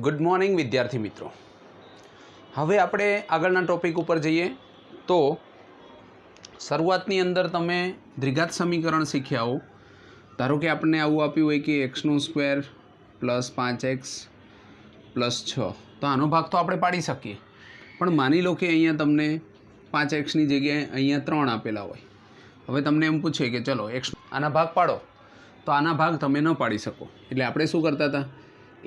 Good morning विद्यार्थी मित्रों। હવે આપણે આગળના ટોપિક ઉપર જઈએ તો શરૂઆતની અંદર તમે દ્વિઘાત સમીકરણ શીખ્યા હો। ધારો કે આપણને આવું આપ્યું હોય કે x² + 5x + 6, તો આનો ભાગ તો આપણે પાડી શકીએ, પણ માની લો કે અહીંયા તમને 5xની જગ્યાએ અહીંયા 3 આપેલા હોય। હવે તમને એમ પૂછે કે ચલો x આના ભાગ પાડો, તો આના ભાગ તમે ન પાડી શકો, એટલે આપણે શું કરતા હતા,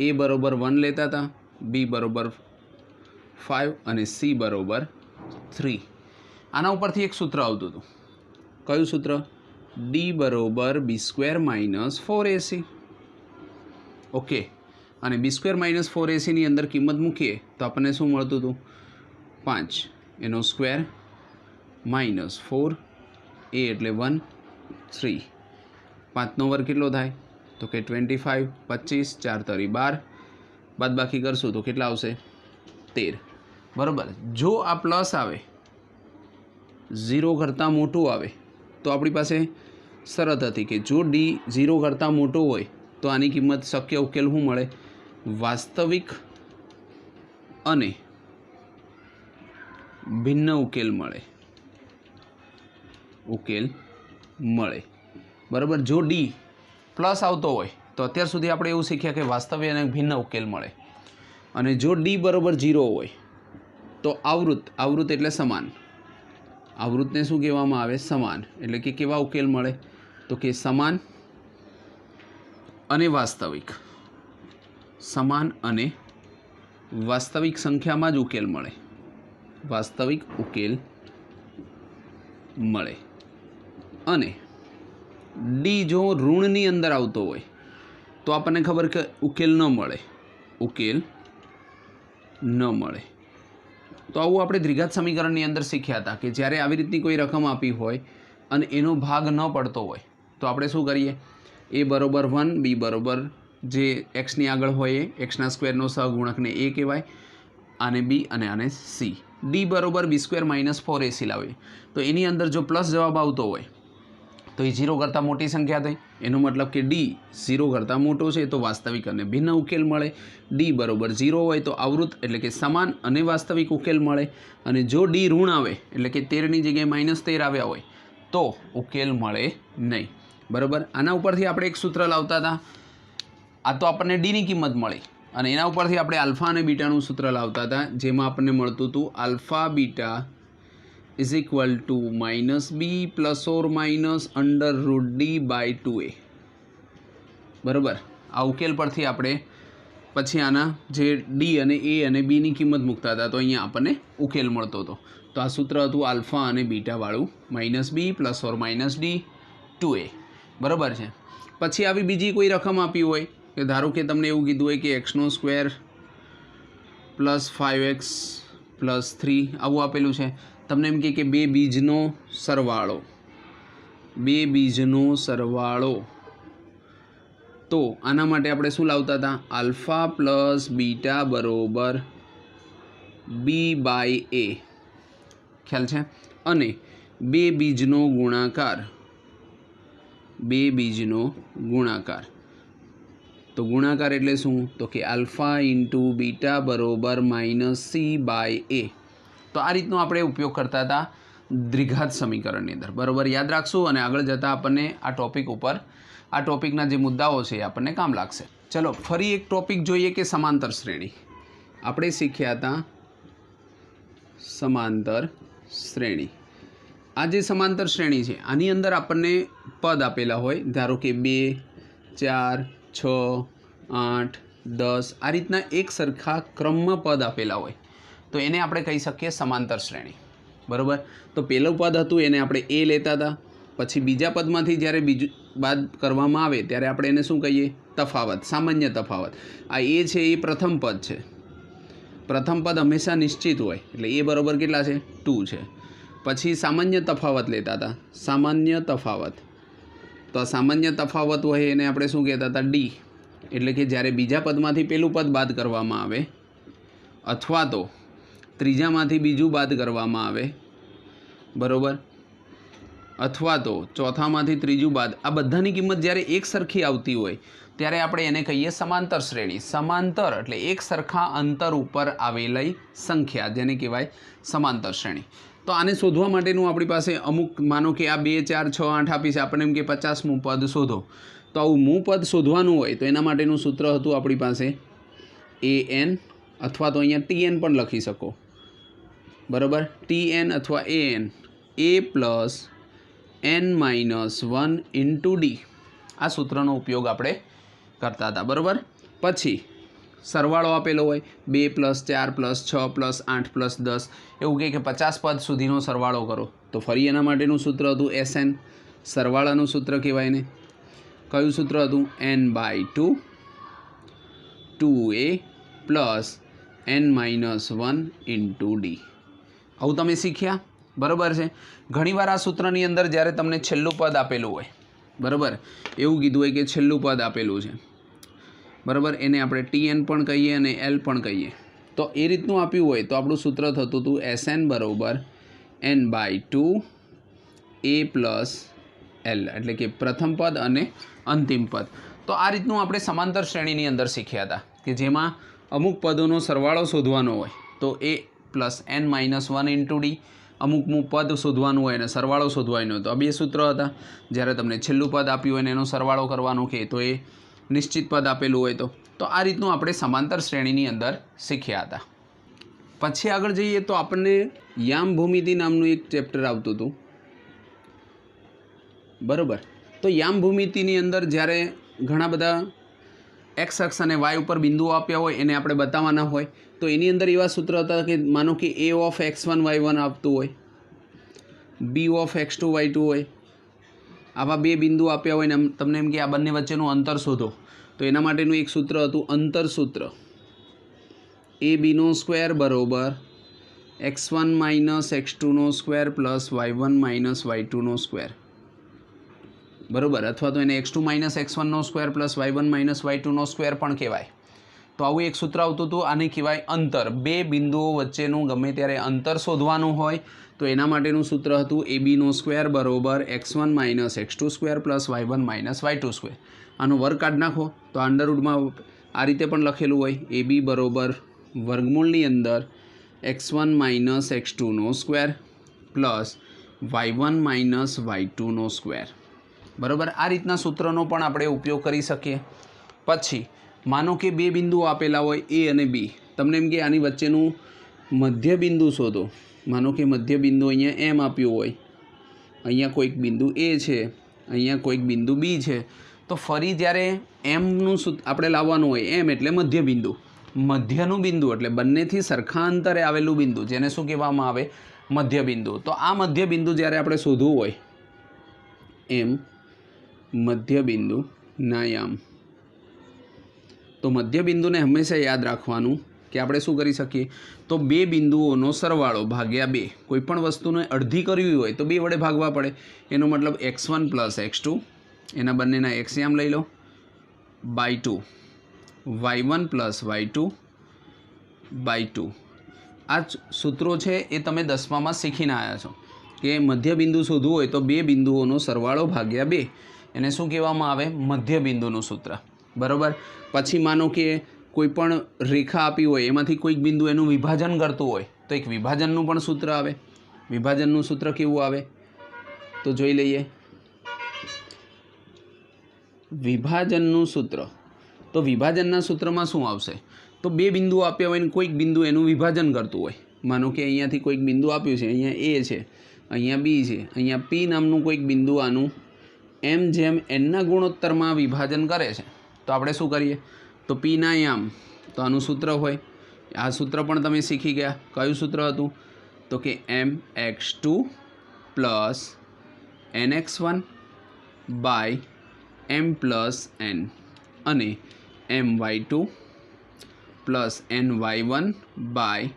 a = 1 લેતા હતા, b = 5 અને c = 3। આના ઉપરથી એક સૂત્ર આવતું હતું, કયું સૂત્ર? d = b² - 4ac। ઓકે, અને b² - 4ac ની અંદર કિંમત મૂકીએ તો આપણને શું મળતું હતું? 5 એનો સ્ક્વેર - 4 a એટલે 1 3, 5નો વર્ગ કેટલો થાય? તો કે 25, 25 4 તરી 12, બાદ બાકી કરશું તો કેટલા આવશે? 13। બરાબર। જો આ પ્લસ આવે, 0 કરતાં મોટું આવે, તો આપણી પાસે શરત હતી કે જો d 0 કરતાં મોટો હોય તો આની કિંમત શક્ય ઉકેલ શું મળે? વાસ્તવિક અને ભિન્ન ઉકેલ મળે, બરાબર। જો d પ્લસ આવતો હોય તો અત્યાર સુધી આપણે એવું શીખ્યા કે વાસ્તવિક અને ભિન્ન ઉકેલ મળે, અને જો d = 0 હોય તો આવૃત એટલે સમાન, આવૃતને શું કહેવામાં આવે? સમાન। એટલે કે કેવા ઉકેલ મળે? તો કે સમાન અને વાસ્તવિક, સમાન અને વાસ્તવિક સંખ્યામાં જ ઉકેલ મળે, વાસ્તવિક ઉકેલ મળે। અને d જો ઋણની અંદર આવતો હોય તો આપણને ખબર કે ઉકેલ ન મળે, તો આવું આપણે દ્વિઘાત સમીકરણની અંદર શીખ્યા હતા કે જ્યારે આવી રીતની કોઈ રકમ આપી હોય અને એનો ભાગ ન પડતો હોય તો આપણે શું કરીએ? a = 1, b = જે xની આગળ હોય એ x² નો સહગુણકને a કહેવાય, આને b અને આને c। d = b² - 4ac લાવીએ તો એની અંદર જો પ્લસ જવાબ આવતો હોય તો એ 0 કરતાં મોટી સંખ્યા થઈ, એનો મતલબ કે d 0 કરતાં મોટો છે તો વાસ્તવિક અને ભિન્ન ઉકેલ મળે। d = 0 હોય તો આવૃત એટલે કે સમાન અને વાસ્તવિક ઉકેલ મળે, અને જો d ઋણ આવે એટલે કે 13ની જગ્યાએ -13 આવ્યા હોય તો ઉકેલ મળે નહીં, બરાબર। આના ઉપરથી આપણે એક સૂત્ર લાવતા હતા, આ તો આપણને d ની કિંમત મળી, અને એના ઉપરથી આપણે આલ્ફા અને બીટાનું સૂત્ર લાવતા હતા, જેમાં આપણને મળતું હતું આલ્ફા બીટા = -b ± √d/2a, બરાબર। આ ઉકેલ પરથી આપણે પછી આના જે d અને a અને b ની કિંમત મૂકતા હતા તો અહીંયા આપણને ઉકેલ મળતો હતો। તો આ સૂત્ર હતું આલ્ફા અને બીટાવાળું, -b ± d/2a, બરાબર છે। પછી આવી બીજી કોઈ રકમ આપી હોય કે ધારો કે તમને એવું કીધું હોય કે x² + 5x + 3 આવું આપેલું છે, તમને એમ કે બે બીજનો સરવાળો, તો આના માટે આપણે શું લાવતા હતા? આલ્ફા + બીટા = b/a, ખ્યાલ છે? અને બે બીજનો ગુણાકાર, તો ગુણાકાર એટલે શું? તો કે આલ્ફા × બીટા = -c/a। તો આ રીતનો આપણે ઉપયોગ કરતા હતા દ્વિઘાત સમીકરણની અંદર, બરાબર। યાદ રાખશું, અને આગળ જતાં આપણને આ ટોપિકના જે મુદ્દાઓ છે એ આપણને કામ લાગશે। ચલો ફરી એક ટોપિક જોઈએ કે સમાંતર શ્રેણી। આપણે શીખ્યા હતા સમાંતર શ્રેણી। આ જે સમાંતર શ્રેણી છે આની અંદર આપણને પદ આપેલા હોય, ધારો કે 2 4 6 8 10 આ રીતના એક સરખા ક્રમમાં પદ આપેલા હોય તો એને આપણે કહી શકીએ સમાંતર શ્રેણી, બરાબર। તો પહેલું પદ હતું એને આપણે a લેતા હતા, પછી બીજા પદમાંથી જ્યારે બીજું બાદ કરવામાં આવે ત્યારે આપણે એને શું કહીએ? તફાવત, સામાન્ય તફાવત। આ a છે એ પ્રથમ પદ છે, પ્રથમ પદ હંમેશા નિશ્ચિત હોય એટલે a બરાબર કેટલા છે? 2 છે। પછી સામાન્ય તફાવત લેતા હતા, સામાન્ય તફાવત, તો આ સામાન્ય તફાવત હોય એને આપણે શું કહેતા હતા? d, એટલે કે જ્યારે બીજા પદમાંથી પહેલું પદ બાદ કરવામાં આવે અથવા તો ત્રીજામાંથી બીજું બાદ કરવામાં આવે, બરાબર, અથવા તો ચોથામાંથી ત્રીજું બાદ આ બધાની કિંમત જ્યારે એક સરખી આવતી હોય ત્યારે આપણે એને કહીએ સમાંતર શ્રેણી. સમાંતર એટલે એક સરખા અંતર ઉપર આવેલી સંખ્યા જેને કહેવાય સમાંતર શ્રેણી. તો આને શોધવા માટેનું આપણી પાસે અમુક માનો કે આ 2 4 6 8 આપી છે, આપણને એમ કે 50મું પદ શોધો. તો આવું મું પદ શોધવાનું હોય તો એના માટેનું સૂત્ર હતું આપણી પાસે an અથવા તો અહીંયા tn પણ લખી શકો, બરાબર. tn અથવા an a plus n minus 1 into D, આ સૂત્રનો ઉપયોગ આપણે કરતા હતા, બરાબર. પછી સરવાળો આપેલો હોય 2 + 4 + 6 + 8 + 10 એવું કહે કે 50 પદ સુધીનો સરવાળો કરો. તો ફરી એના માટેનું સૂત્ર હતું SN, સરવાળાનું સૂત્ર કહેવાય ને. કયું સૂત્ર હતું? n/2 2a plus n-1 into D. આવું તમે શીખ્યા, બરાબર છે. ઘણીવાર આ સૂત્રની અંદર જ્યારે તમને છેલ્લું પદ આપેલું હોય, બરાબર, એવું કીધું હોય કે છેલ્લું પદ આપેલું છે, બરાબર, એને આપણે tn પણ કહીએ અને l પણ કહીએ. તો એ રીતનું આપ્યું હોય તો આપણું સૂત્ર થતું હતું SN બરાબર n/2 a પ્લસ l, એટલે કે પ્રથમ પદ અને અંતિમ પદ. તો આ રીતનું આપણે સમાંતર શ્રેણીની અંદર શીખ્યા હતા કે જેમાં અમુક પદોનો સરવાળો શોધવાનો હોય તો a plus n-1 into d, અમુકનું પદ શોધવાનું હોય અને સરવાળો શોધવાનો હોય તો આ બે સૂત્ર હતા. જ્યારે તમને છેલ્લું પદ આપ્યું હોય અને એનો સરવાળો કરવાનો કે તો એ નિશ્ચિત પદ આપેલું હોય તો આ રીતનું આપણે સમાંતર શ્રેણીની અંદર શીખ્યા હતા. પછી આગળ જઈએ તો આપણને યામ ભૂમિતિ નામનું એક ચેપ્ટર આવતું હતું, બરાબર. તો યામ ભૂમિતિની અંદર જ્યારે ઘણા બધા એક્સ અક્ષ અને વાય ઉપર બિંદુઓ આપ્યા હોય એને આપણે બતાવવાના હોય તો એની અંદર એવા સૂત્ર હતા કે માનો કે a ઓફ x1 y1 આપતું હોય, b ઓફ x2 y2 હોય, આવા બે બિંદુ આપ્યા હોય ને તમને એમ કે આ બંને વચ્ચેનું અંતર શોધો તો એના માટેનું એક સૂત્ર હતું અંતર સૂત્ર. ab² બરાબર x1 - x2² plus y1 - y2², બરાબર, અથવા તો એને x2 - x1² plus y1 - y2² પણ કહેવાય. તો આવું એક સૂત્ર આવતું હતું, આને કહેવાય અંતર. બે બિંદુઓ વચ્ચેનું ગમે ત્યારે અંતર શોધવાનું હોય તો એના માટેનું સૂત્ર હતું ab² બરાબર x1 - x2² plus y1 - y2². આનો વર્ગ કાઢી નાખો તો અંડરરૂટમાં આ રીતે પણ લખેલું હોય ab બરાબર વર્ગમૂળની અંદર x1 - x2² plus y1 - y2², બરાબર. આ રીતના સૂત્રનો પણ આપણે ઉપયોગ કરી શકીએ. પછી માનો કે બે બિંદુઓ આપેલા હોય a અને b, તમને એમ કે આની વચ્ચેનું મધ્ય બિંદુ શોધો. માનો કે મધ્ય બિંદુ અહીંયા m આપ્યું હોય, અહીંયા કોઈક બિંદુ a છે, અહીંયા કોઈક બિંદુ b છે. તો ફરી જ્યારે mનું આપણે લાવવાનું હોય, m એટલે મધ્ય બિંદુ, મધ્યનું બિંદુ એટલે બંનેથી સરખા અંતરે આવેલું બિંદુ જેને શું કહેવામાં આવે? મધ્ય બિંદુ. તો આ મધ્ય બિંદુ જ્યારે આપણે શોધવું હોય m મધ્ય બિંદુ ના યામ, તો મધ્ય બિંદુને હંમેશા યાદ રાખવાનું કે આપણે શું કરી શકીએ તો બે બિંદુઓનો સરવાળો ભાગ્યા 2. કોઈ પણ વસ્તુને અડધી કરવી હોય તો 2 વડે ભાગવા પડે. એનો મતલબ x1 પ્લસ x2, એના બંનેના x યામ લઈ લો, by 2, y1 plus y2 by 2. આ સૂત્રો છે એ તમે 10મામાં શીખીને આવ્યા છો કે મધ્ય બિંદુ શોધવું હોય તો બે બિંદુઓનો સરવાળો ભાગ્યા 2, એને શું કહેવામાં આવે? મધ્ય બિંદુનું સૂત્ર, બરાબર. પછી માનો કે કોઈ પણ રેખા આપી હોય એમાંથી કોઈક બિંદુ એનું વિભાજન કરતું હોય તો એક વિભાજનનું પણ સૂત્ર આવે. વિભાજનનું સૂત્ર કેવું આવે તો જોઈ લઈએ. વિભાજનનું સૂત્ર, તો વિભાજનના સૂત્રમાં શું આવશે તો બે બિંદુઓ આપ્યા હોય ને કોઈક બિંદુ એનું વિભાજન કરતું હોય. માનો કે અહીંયાથી કોઈક બિંદુ આપ્યું છે, અહીંયા a છે, અહીંયા b છે, અહીંયા p નામનું કોઈક બિંદુ આનું m જેમ nના ગુણોત્તરમાં વિભાજન કરે છે તો આપણે શું કરીએ તો p ના યામ, તો આનું સૂત્ર હોય. આ સૂત્ર પણ તમે શીખી ગયા. કયું સૂત્ર હતું તો કે mx2 plus nx1 by m plus n અને my2 plus ny1 by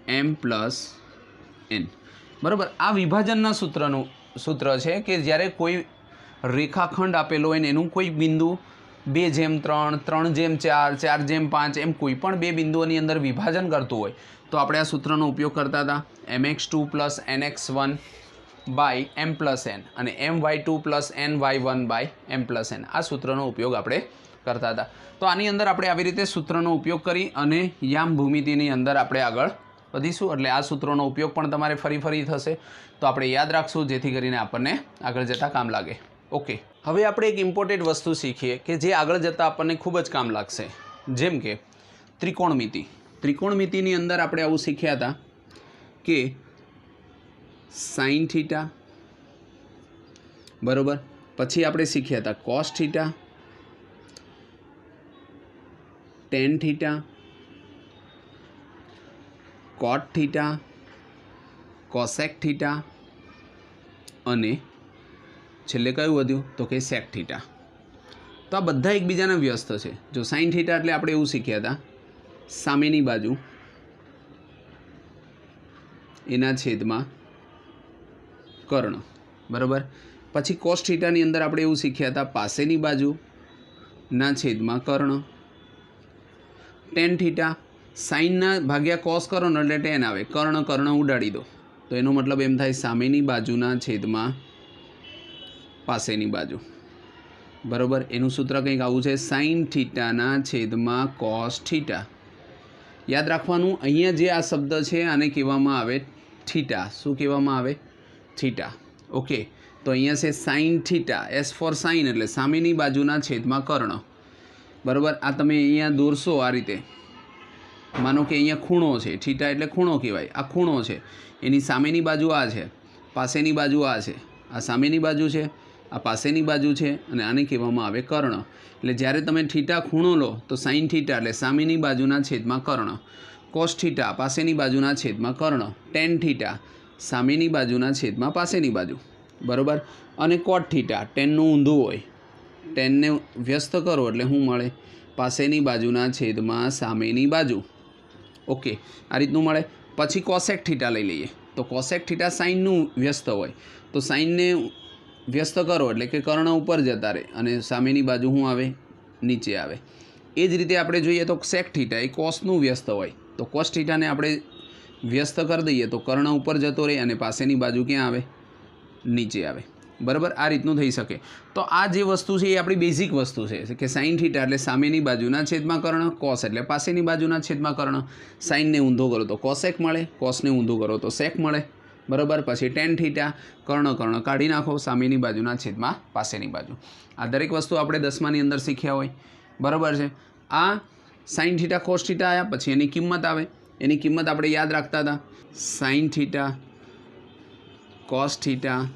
m plus n, બરાબર. આ વિભાજનના સૂત્રનું સૂત્ર છે કે જ્યારે કોઈ રેખાખંડ આપેલો હોય ને એનું કોઈ બિંદુ 2:3, 3:4, 4:5 એમ કોઈ પણ બે બિંદુઓની અંદર વિભાજન કરતું હોય તો આપણે આ સૂત્રનો ઉપયોગ કરતા હતા. mx2 plus nx1 by M plus N અને my2 plus ny1 by M plus N આ સૂત્રનો ઉપયોગ આપણે કરતા હતા. તો આની અંદર આપણે આવી રીતે સૂત્રનો ઉપયોગ કરી અને યામ ભૂમિતિની અંદર આપણે આગળ વધીશું. એટલે આ સૂત્રોનો ઉપયોગ પણ તમારે ફરી થશે, તો આપણે યાદ રાખશું જેથી કરીને આપણને આગળ જતાં કામ લાગે. ઓકે, હવે આપણે એક ઇમ્પોર્ટન્ટ વસ્તુ શીખીએ કે જે આગળ જતાં આપણને ખૂબ જ કામ લાગશે, જેમ કે ત્રિકોણમિતિ. ત્રિકોણમિતિની અંદર આપણે આવું શીખ્યા હતા કે સાઇન થીટા, બરાબર, પછી આપણે શીખ્યા હતા કોસ થીટા, ટેન થીટા, કોટ થીટા, કોસેક થીટા અને છેલ્લે કયું વધ્યું તો કે સેક થીટા. તો આ બધા એકબીજાના વ્યસ્ત છે. જો સાઇન થીટા એટલે આપણે એવું શીખ્યા હતા સામેની બાજુ એના છેદમાં કર્ણ, બરાબર. પછી કોસ થીટાની અંદર આપણે એવું શીખ્યા હતા પાસેની બાજુના છેદમાં કર્ણ. ટેન થીટા સાઇનના ભાગ્યા કોસ કરો ને એટલે ટેન આવે, કર્ણ ઉડાડી દો તો એનો મતલબ એમ થાય સામેની બાજુના છેદમાં પાસેની બાજુ, બરાબર. એનું સૂત્ર કંઈક આવું છે સાઇન થીટાના છેદમાં કોસ થીટા. યાદ રાખવાનું અહીંયા જે આ શબ્દ છે આને કહેવામાં આવે થીટા. શું કહેવામાં આવે? થીટા. ઓકે, તો અહીંયા છે sine theta, S for sine એટલે સામેની બાજુના છેદમાં કર્ણ, બરાબર. આ તમે અહીંયા દોરશો આ રીતે, માનો કે અહીંયા ખૂણો છે, થીટા એટલે ખૂણો કહેવાય. આ ખૂણો છે, એની સામેની બાજુ આ છે, પાસેની બાજુ આ છે. આ સામેની બાજુ છે, આ પાસેની બાજુ છે અને આને કહેવામાં આવે કર્ણ. એટલે જ્યારે તમે થીટા ખૂણો લો તો સાઇન થીટા એટલે સામેની બાજુના છેદમાં કર્ણ, કોસ થીટા પાસેની બાજુના છેદમાં કર્ણ, ટેન થીટા સામેની બાજુના છેદમાં પાસેની બાજુ, બરાબર. અને કોટ થીટા ટેનનું ઊંધું હોય, ટેનને વ્યસ્ત કરો એટલે શું મળે? પાસેની બાજુના છેદમાં સામેની બાજુ. ઓકે, આ રીતનું મળે. પછી કોસેક થીટા લઈ લઈએ તો કોસેક થીટા સાઇનનું વ્યસ્ત હોય, તો સાઇનને વ્યસ્ત કરો એટલે કે કર્ણ ઉપર જતા રહે અને સામેની બાજુ શું આવે? નીચે આવે. એ જ રીતે આપણે જોઈએ તો સેક થીટા એ કોસનું વ્યસ્ત હોય, તો કોસ થીટાને આપણે વ્યસ્ત કરી દઈએ તો કર્ણ ઉપર જતો રહે અને પાસેની બાજુ ક્યાં આવે? નીચે આવે, બરાબર. આ રીતનું થઈ શકે. તો આ જે વસ્તુ છે એ આપણી બેઝિક વસ્તુ છે કે સાઇન થીટા એટલે સામેની બાજુના છેદમાં કર્ણ, કોસ એટલે પાસેની બાજુના છેદમાં કર્ણ. સાઇનને ઊંધો કરો તો કોસેક મળે, કોસને ઊંધું કરો તો સેક મળે, બરાબર. પછી ટેન થીટા કર્ણ કાઢી નાખો, સામેની બાજુના છેદમાં પાસેની બાજુ. આ દરેક વસ્તુ આપણે 10માની અંદર શીખ્યા હોય, બરાબર છે. આ સાઇન થીટા કોસ થીટા આવ્યા, પછી એની કિંમત આવે. એની કિંમત આપણે યાદ રાખતા હતા sine theta, cos theta,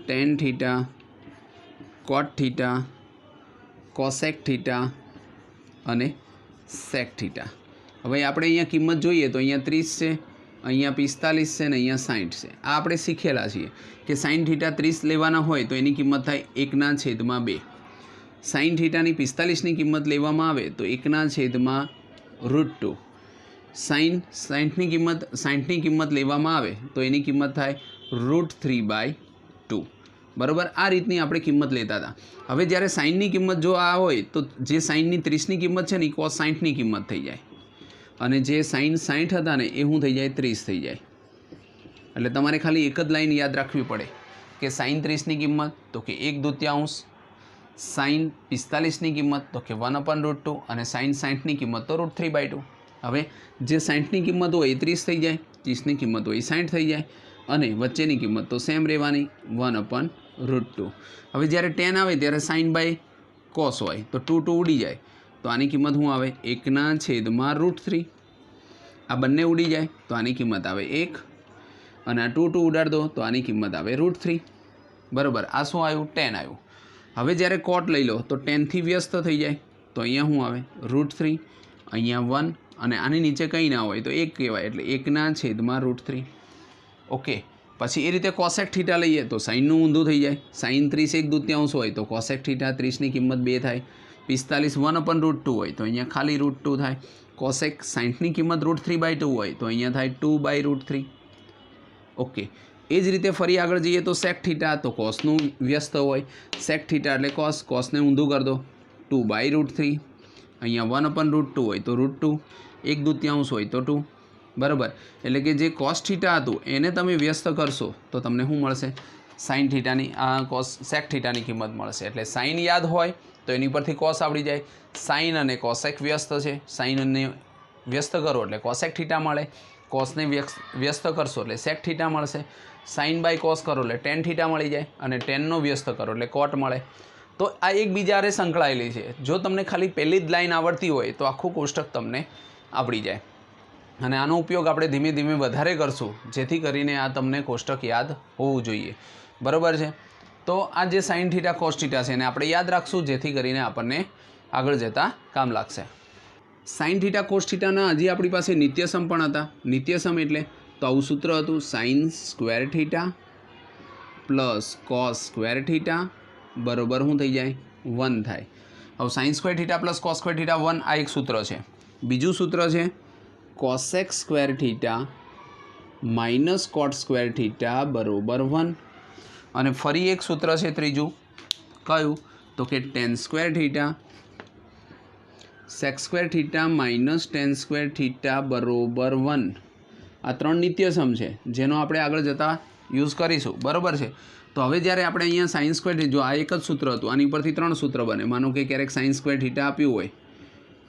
ten theta, કોટ થીટા, કોસેક થીટા અને સેક થીટા. હવે આપણે અહીંયા કિંમત જોઈએ તો અહીંયા 30 છે, અહીંયા 45 છે ને અહીંયા 60 છે. આ આપણે શીખેલા છીએ કે સાઇન થીટા 30 લેવાના હોય તો એની કિંમત થાય 1/2. સાઇન થીટાની 45ની કિંમત લેવામાં આવે તો 1/√2. સાઇન 60ની કિંમત લેવામાં આવે તો એની કિંમત થાય √3/2, બરાબર. આ રીતની આપણે કિંમત લેતા હતા. હવે જ્યારે સાઇનની કિંમત જો આ હોય તો જે સાઇનની 30ની કિંમત છે ને એ કોસ 60ની કિંમત થઈ જાય અને જે સાઇન 60 હતા ને એ શું થઈ જાય? 30 થઈ જાય. એટલે તમારે ખાલી એક જ લાઈન યાદ રાખવી પડે કે સાઇન 30ની કિંમત તો કે 1/2, સાઇન 45ની કિંમત તો કે 1/√2 અને સાઇન 60ની કિંમત તો √3/2. હવે જે 60ની કિંમત હોય એ 30 થઈ જાય, 30ની કિંમત હોય એ 60 થઈ જાય અને વચ્ચેની કિંમત તો સેમ રહેવાની 1/√2. હવે જ્યારે 10 આવે ત્યારે સાઇન બાય કોસ હોય તો 2 ઉડી જાય, તો આની કિંમત શું આવે? 1/√3. આ બંને ઉડી જાય તો આની કિંમત આવે 1 અને આ 2 ઉડાડ દો તો આની કિંમત આવે √3, બરાબર. આ શું આવ્યું? 10 આવ્યું. હવે જ્યારે કોટ લઈ લો તો 10થી વ્યસ્ત થઈ જાય તો અહીંયા શું આવે? √3, અહીંયા 1 અને આની નીચે કંઈ ના હોય તો 1 કહેવાય એટલે 1/√3. ઓકે, પછી એ રીતે કોસેક થીટા લઈએ તો સાઇનનું ઊંધું થઈ જાય. સાઇન 30 1/2 હોય તો કોસેક થીટા 30ની કિંમત 2 થાય. 45 1/√2 હોય તો અહીંયા ખાલી √2 થાય. કોસેક 60ની કિંમત √3/2 હોય તો અહીંયા થાય 2/√3. ઓકે, એ જ રીતે ફરી આગળ જઈએ તો સેક થીટા તો કોસનું વ્યસ્ત હોય. સેક થીટા એટલે કોસને ઊંધું કરી દો 2/√3. અહીંયા 1/√2 હોય તો √2, 1/2 હોય તો 2, બરાબર, એટલે કે જે કોસ થીટા હતું એને તમે વ્યસ્ત કરશો તો તમને શું મળશે? સાઇન થીટાની સેક થીટાની કિંમત મળશે. એટલે સાઇન યાદ હોય તો એની પરથી કોસ આવડી જાય. સાઇન અને કોસેક વ્યસ્ત છે, સાઇનને વ્યસ્ત કરો એટલે કોસેક થીટા મળે, કોસને વ્યસ્ત કરશો એટલે સેક થીટા મળશે, સાઇન બાય કોસ કરો એટલે ટેન થીટા મળી જાય, અને ટેનનો વ્યસ્ત કરો એટલે કોટ મળે. તો આ એકબીજા હારે સંકળાયેલી છે. જો તમને ખાલી પહેલી જ લાઈન આવડતી હોય તો આખું કોષ્ટક તમને આવડી જાય. અને આનો ઉપયોગ આપણે ધીમે ધીમે વધારે કરશું જેથી કરીને આ તમને કોષ્ટક યાદ હોવું જોઈએ. બરાબર છે? તો આ જે સાઇન થીટા કોસ થીટા છે એને આપણે યાદ રાખશું જેથી કરીને આપણને આગળ જતાં કામ લાગશે. સાઇન થીટા કોસ થીટાના હજી આપણી પાસે નિત્યસમ પણ હતા. નિત્યસમ એટલે તો આવું સૂત્ર હતું, sine square theta plus cos square theta બરાબર શું થઈ જાય? 1 થાય. હવે sine square theta plus cos square theta 1 આ એક સૂત્ર છે. બીજું સૂત્ર છે કોસેક સ્ક્વેર થીટા માઇનસ કોટ સ્ક્વેર થીટા બરાબર 1. અને ફરી એક સૂત્ર છે ત્રીજું, કયું? તો કે tan square theta sec square theta minus tan square theta બરાબર 1. આ 3 નિત્યસમ છે જેનો આપણે આગળ જતાં યુઝ કરીશું. બરાબર છે? તો હવે જ્યારે આપણે અહીંયા સાઇન સ્ક્વેર થીટા, જો આ એક જ સૂત્ર હતું, આની પરથી 3 સૂત્ર બને. માનો કે ક્યારેક સાઇન સ્ક્વેર થીટા આપ્યું હોય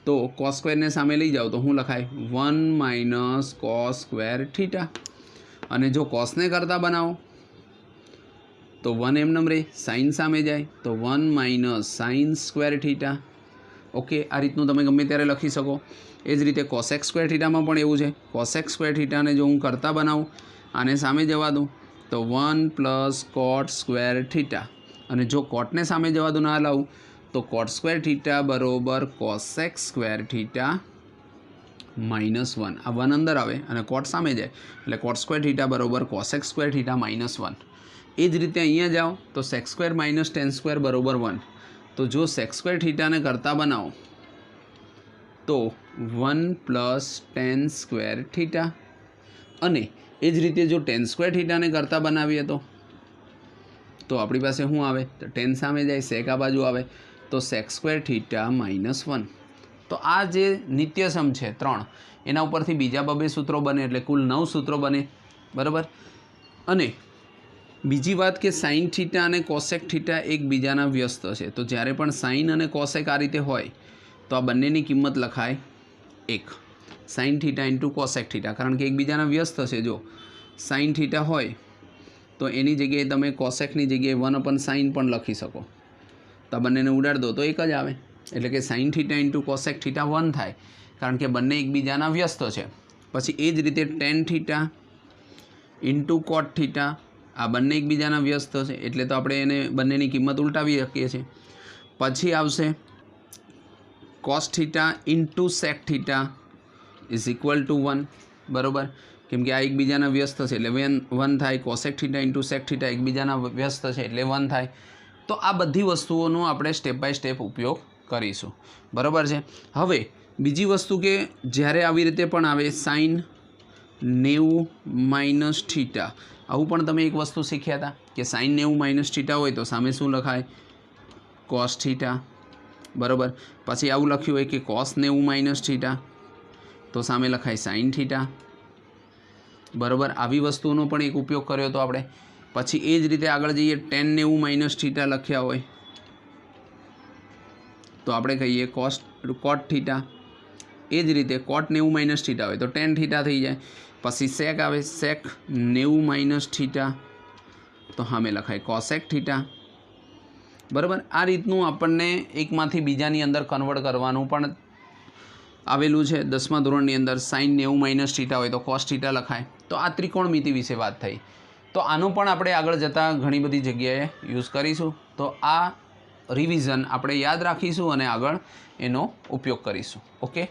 તો કોસ સ્ક્વેરને સામે લઈ જાઓ તો શું લખાય? 1 માઇનસ કોસ સ્ક્વેર થીટા. અને જો કોસને કરતાં બનાવો તો 1 એમનેમ રહે, સાઇન સામે જાય તો 1 minus sine square theta. Okay, આ રીતનું તમે ગમે ત્યારે લખી શકો. એ જ રીતે કોસેક સ્ક્વેર થીટામાં પણ એવું છે. કોસેક સ્ક્વેર થીટાને જો હું કરતાં બનાવું, આને સામે જવા દઉં તો 1 પ્લસ કોટ સ્ક્વેર થીટા. અને જો કોટને સામે જવા દઉં, ના લાવું તો કોટ સ્ક્વેર થીટા બરાબર કોસેક સ્ક્વેર થીટા માઇનસ 1. આ 1 અંદર આવે અને કોટ સામે જાય એટલે કોટ સ્ક્વેર થીટા બરાબર કોસેક સ્ક્વેર થીટા માઇનસ 1. એ જ રીતે અહીંયા જાઓ તો sec square minus tan square બરાબર 1. તો જો સેક સ્ક્વેર થીટાને કરતાં બનાવો તો 1 પ્લસ ટેન સ્ક્વેર થીટા. અને એ જ રીતે જો ટેન સ્ક્વેર થીટાને કરતાં બનાવીએ તો આપણી પાસે શું આવે? તો ટેન સામે જાય, સેક આ બાજુ આવે તો સેક સ્ક્વેર થીટા માઇનસ 1. તો આ જે નિત્યસમ છે 3, એના ઉપરથી બીજા 2 સૂત્રો બને એટલે કુલ 9 સૂત્રો બને. બરાબર? અને બીજી વાત કે સાઇન થીટા અને કોસેક થીટા એકબીજાના વ્યસ્ત છે. તો જ્યારે પણ સાઇન અને કોસેક આ રીતે હોય તો આ બંનેની કિંમત લખાય 1. Sine theta into cosec theta, કારણ કે એકબીજાના વ્યસ્ત છે. જો સાઇન થીટા હોય તો એની જગ્યાએ તમે કોસેકની જગ્યાએ 1/sin પણ લખી શકો. તો આ બંનેને ઉડાડ દો તો એક જ આવે. એટલે કે sine theta into cosec theta 1 થાય, કારણ કે બંને એકબીજાના વ્યસ્ત છે. પછી એ જ રીતે ટેન થીટા ઇન્ટુ કોટ થીટા, આ બંને એકબીજાના વ્યસ્ત છે એટલે તો આપણે એને બંનેની કિંમત ઉલટાવી શકીએ છીએ. પછી આવશે cos theta into sec theta is equal to 1. બરાબર? કેમ કે આ એકબીજાના વ્યસ્ત છે એટલે 1 થાય. Cosec theta into sec theta એકબીજાના વ્યસ્ત છે એટલે 1 થાય. તો આ બધી વસ્તુઓનો આપણે સ્ટેપ બાય સ્ટેપ ઉપયોગ કરીશું. બરાબર છે? હવે બીજી વસ્તુ કે જ્યારે આવી રીતે પણ આવે સાઇન 90 માઇનસ થીટા, આવું પણ તમે એક વસ્તુ શીખ્યા હતા કે સાઇન 90 માઇનસ થીટા હોય તો સામે શું લખાય? Cos theta. બરાબર? પછી આવું લખ્યું હોય કે કોસ 90 માઇનસ થીટા તો સામે લખાય સાઇન થીટા. બરાબર? આવી વસ્તુઓનો પણ એક ઉપયોગ કર્યો હતો આપણે. પછી એ જ રીતે આગળ જઈએ, ટેન 90 માઇનસ થીટા લખ્યા હોય તો આપણે કહીએ કોટ થીટા. એ જ રીતે કોટ 90 માઇનસ થીટા હોય તો ટેન થીટા થઈ જાય. પછી સેક આવે, સેક 90 માઇનસ થીટા તો સામે લખાય કોસેક થીટા. બરાબર? આ રીતનું આપણને એકમાંથી બીજાની અંદર કન્વર્ટ કરવાનું પણ આવેલું છે. 10મા ધોરણની અંદર સાઇન 90 માઇનસ થીટા હોય તો કોસ થીટા લખાય. તો આ ત્રિકોણમિતિ વિશે વાત થઈ. તો આનું પણ આપણે આગળ જતાં ઘણી બધી જગ્યાએ યુઝ કરીશું. તો આ રિવિઝન આપણે યાદ રાખીશું અને આગળ એનો ઉપયોગ કરીશું. ઓકે.